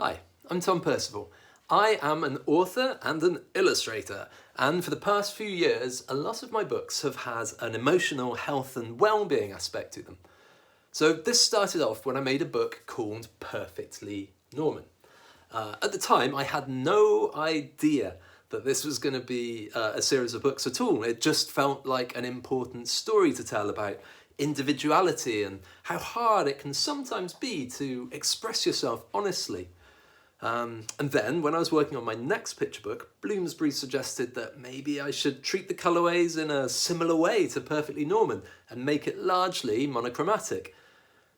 Hi, I'm Tom Percival. I am an author and an illustrator, and for the past few years, a lot of my books have had an emotional health and well-being aspect to them. So this started off when I made a book called Perfectly Norman. At the time, I had no idea that this was going to be a series of books at all. It just felt like an important story to tell about individuality and how hard it can sometimes be to express yourself honestly. And then, when I was working on my next picture book, Bloomsbury suggested that maybe I should treat the colourways in a similar way to Perfectly Norman and make it largely monochromatic.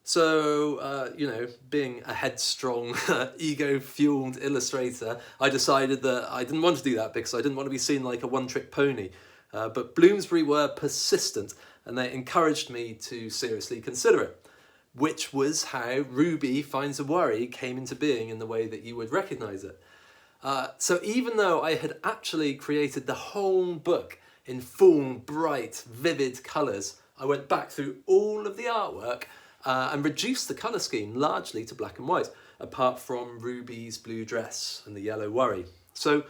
So, being a headstrong, ego-fueled illustrator, I decided that I didn't want to do that because I didn't want to be seen like a one-trick pony. But Bloomsbury were persistent and they encouraged me to seriously consider it, which was how Ruby Finds a Worry came into being in the way that you would recognise it. So even though I had actually created the whole book in full, bright, vivid colours, I went back through all of the artwork and reduced the colour scheme largely to black and white, apart from Ruby's blue dress and the yellow worry. So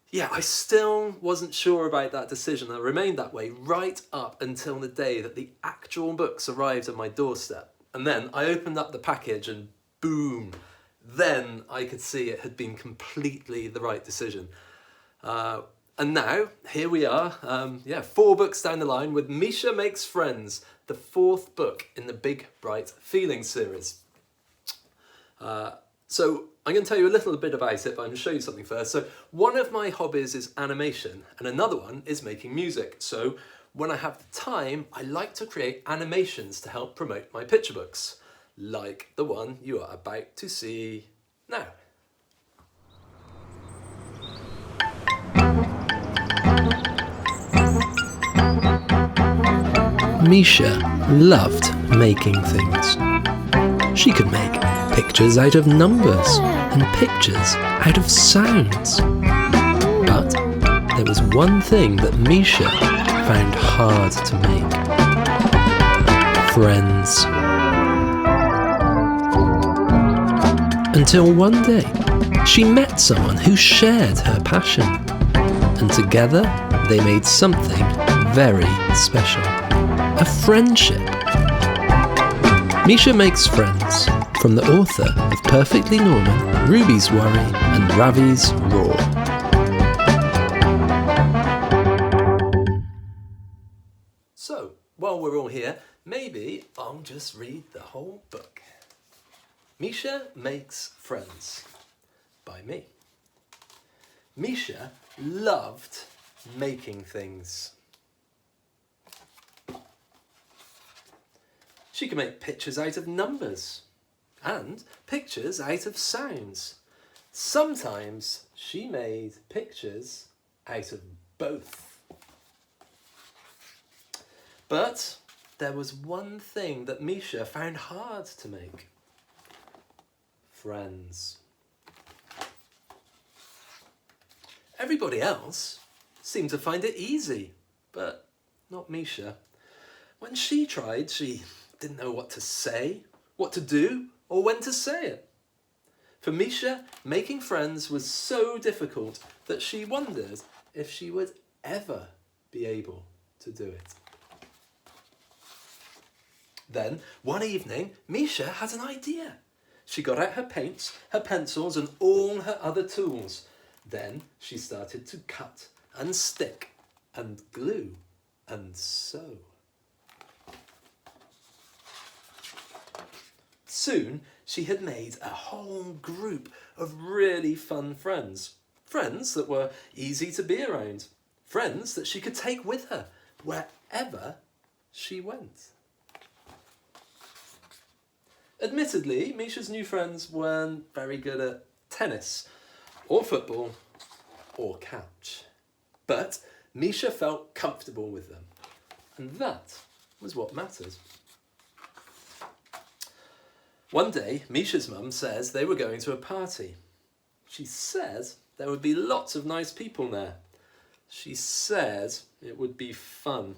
yeah, I still wasn't sure about that decision. I remained that way right up until the day that the actual books arrived at my doorstep. And then I opened up the package and boom, then I could see it had been completely the right decision. And now, here we are, 4 books down the line with Misha Makes Friends, the 4th book in the Big Bright Feelings series. So I'm going to tell you a little bit about it, but I'm going to show you something first. So one of my hobbies is animation, and another one is making music. So when I have the time, I like to create animations to help promote my picture books, like the one you are about to see now. Misha loved making things. She could make pictures out of numbers and pictures out of sounds. But there was one thing that Misha found hard to make. Friends. Until one day, she met someone who shared her passion. And together, they made something very special. A friendship. Misha Makes Friends, from the author of Perfectly Norman, Ruby's Worry and Ravi's Roar. So, while we're all here, maybe I'll just read the whole book. Misha Makes Friends, by me. Misha loved making things. She could make pictures out of numbers and pictures out of sounds. Sometimes she made pictures out of both. But there was one thing that Misha found hard to make. Friends. Everybody else seemed to find it easy, but not Misha. When she tried, she didn't know what to say, what to do, or when to say it. For Misha, making friends was so difficult that she wondered if she would ever be able to do it. Then, one evening, Misha had an idea. She got out her paints, her pencils, and all her other tools. Then she started to cut and stick and glue and sew. Soon, she had made a whole group of really fun friends. Friends that were easy to be around. Friends that she could take with her wherever she went. Admittedly, Misha's new friends weren't very good at tennis, or football, or couch. But Misha felt comfortable with them. And that was what mattered. One day, Misha's mum says they were going to a party. She says there would be lots of nice people there. She says it would be fun.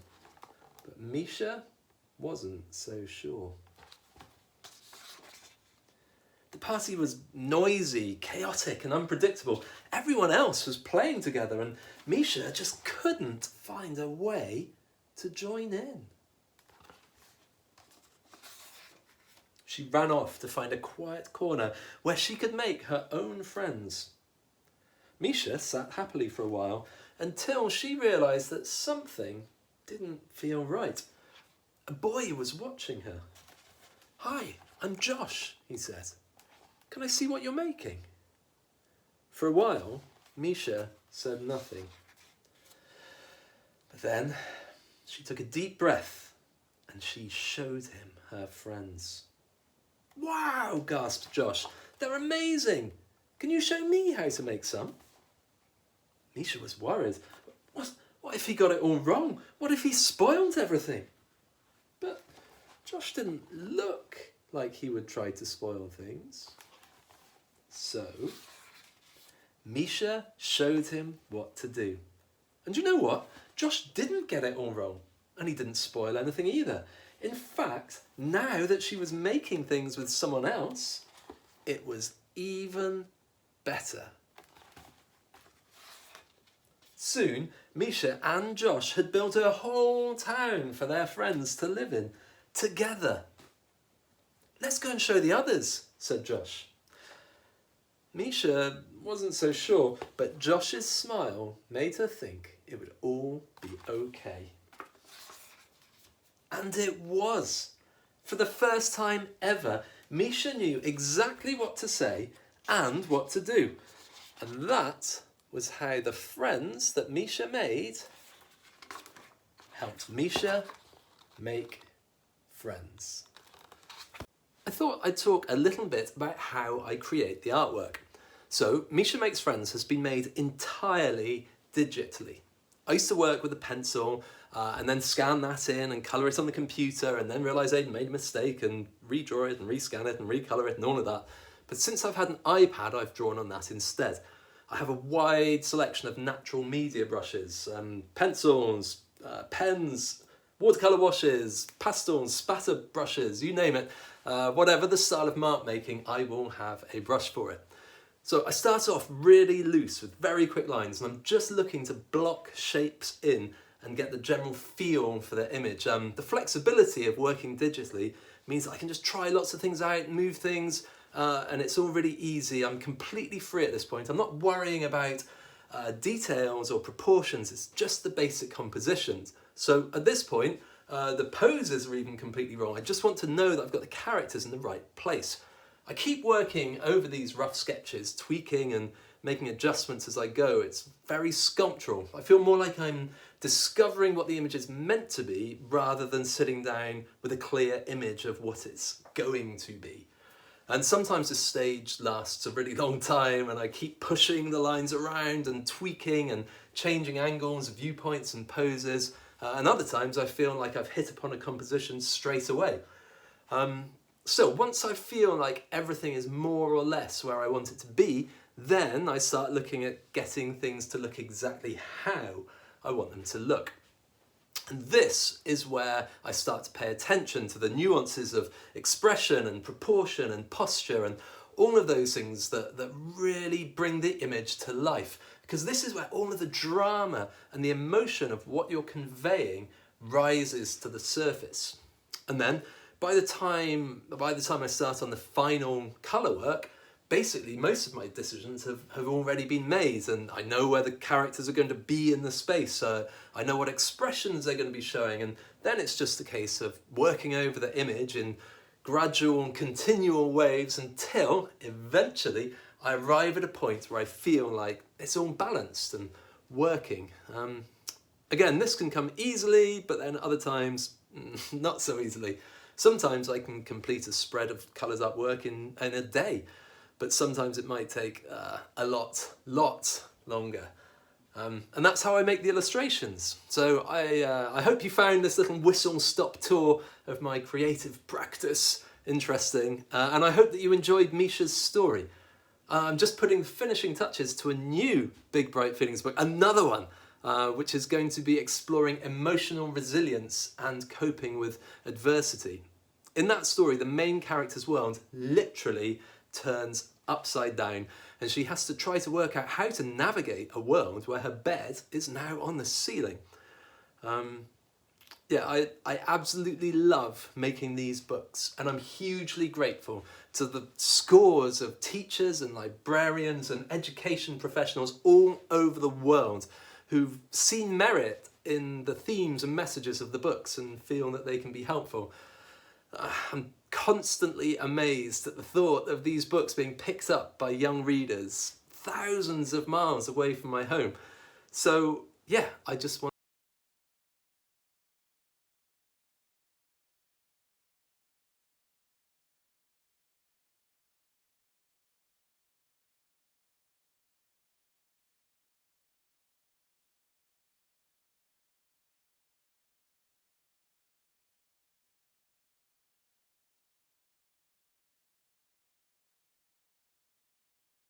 But Misha wasn't so sure. The party was noisy, chaotic and unpredictable. Everyone else was playing together and Misha just couldn't find a way to join in. She ran off to find a quiet corner where she could make her own friends. Misha sat happily for a while until she realised that something didn't feel right. A boy was watching her. "Hi, I'm Josh," he said. "Can I see what you're making?" For a while, Misha said nothing. But then she took a deep breath and she showed him her friends. "Wow," gasped Josh. "They're amazing. Can you show me how to make some?" Misha was worried. What if he got it all wrong? What if he spoiled everything? But Josh didn't look like he would try to spoil things. So Misha showed him what to do. And you know what? Josh didn't get it all wrong, and he didn't spoil anything either. In fact, now that she was making things with someone else, it was even better. Soon, Misha and Josh had built a whole town for their friends to live in, together. "Let's go and show the others," said Josh. Misha wasn't so sure, but Josh's smile made her think it would all be okay. And it was. For the first time ever, Misha knew exactly what to say and what to do. And that was how the friends that Misha made helped Misha make friends. I thought I'd talk a little bit about how I create the artwork. So, Misha Makes Friends has been made entirely digitally. I used to work with a pencil and then scan that in and colour it on the computer and then realise I'd made a mistake and redraw it and rescan it and recolour it and all of that. But since I've had an iPad, I've drawn on that instead. I have a wide selection of natural media brushes, pencils, pens, watercolour washes, pastels, spatter brushes, you name it. Whatever the style of mark making, I will have a brush for it. So I start off really loose with very quick lines, and I'm just looking to block shapes in and get the general feel for the image. The flexibility of working digitally means that I can just try lots of things out, move things, and it's all really easy. I'm completely free at this point. I'm not worrying about details or proportions, it's just the basic compositions. So at this point, the poses are even completely wrong. I just want to know that I've got the characters in the right place. I keep working over these rough sketches, tweaking and making adjustments as I go. It's very sculptural. I feel more like I'm discovering what the image is meant to be rather than sitting down with a clear image of what it's going to be. And sometimes this stage lasts a really long time and I keep pushing the lines around and tweaking and changing angles, viewpoints and poses. And other times I feel like I've hit upon a composition straight away. So once I feel like everything is more or less where I want it to be, then I start looking at getting things to look exactly how I want them to look. And this is where I start to pay attention to the nuances of expression and proportion and posture and all of those things that really bring the image to life. Because this is where all of the drama and the emotion of what you're conveying rises to the surface. And then by the time I start on the final colour work, basically most of my decisions have already been made, and I know where the characters are going to be in the space, I know what expressions they're going to be showing, and then it's just a case of working over the image in gradual and continual waves until eventually I arrive at a point where I feel like it's all balanced and working. Again, this can come easily, but then other times not so easily. Sometimes I can complete a spread of colours artwork in a day, but sometimes it might take a lot longer. And that's how I make the illustrations. So I hope you found this little whistle-stop tour of my creative practice interesting, and I hope that you enjoyed Misha's story. I'm just putting the finishing touches to a new Big Bright Feelings book, another one, which is going to be exploring emotional resilience and coping with adversity. In that story, the main character's world literally turns upside down, and she has to try to work out how to navigate a world where her bed is now on the ceiling. Yeah, I absolutely love making these books, and I'm hugely grateful to the scores of teachers and librarians and education professionals all over the world who've seen merit in the themes and messages of the books and feel that they can be helpful. I'm constantly amazed at the thought of these books being picked up by young readers thousands of miles away from my home. So yeah, I just want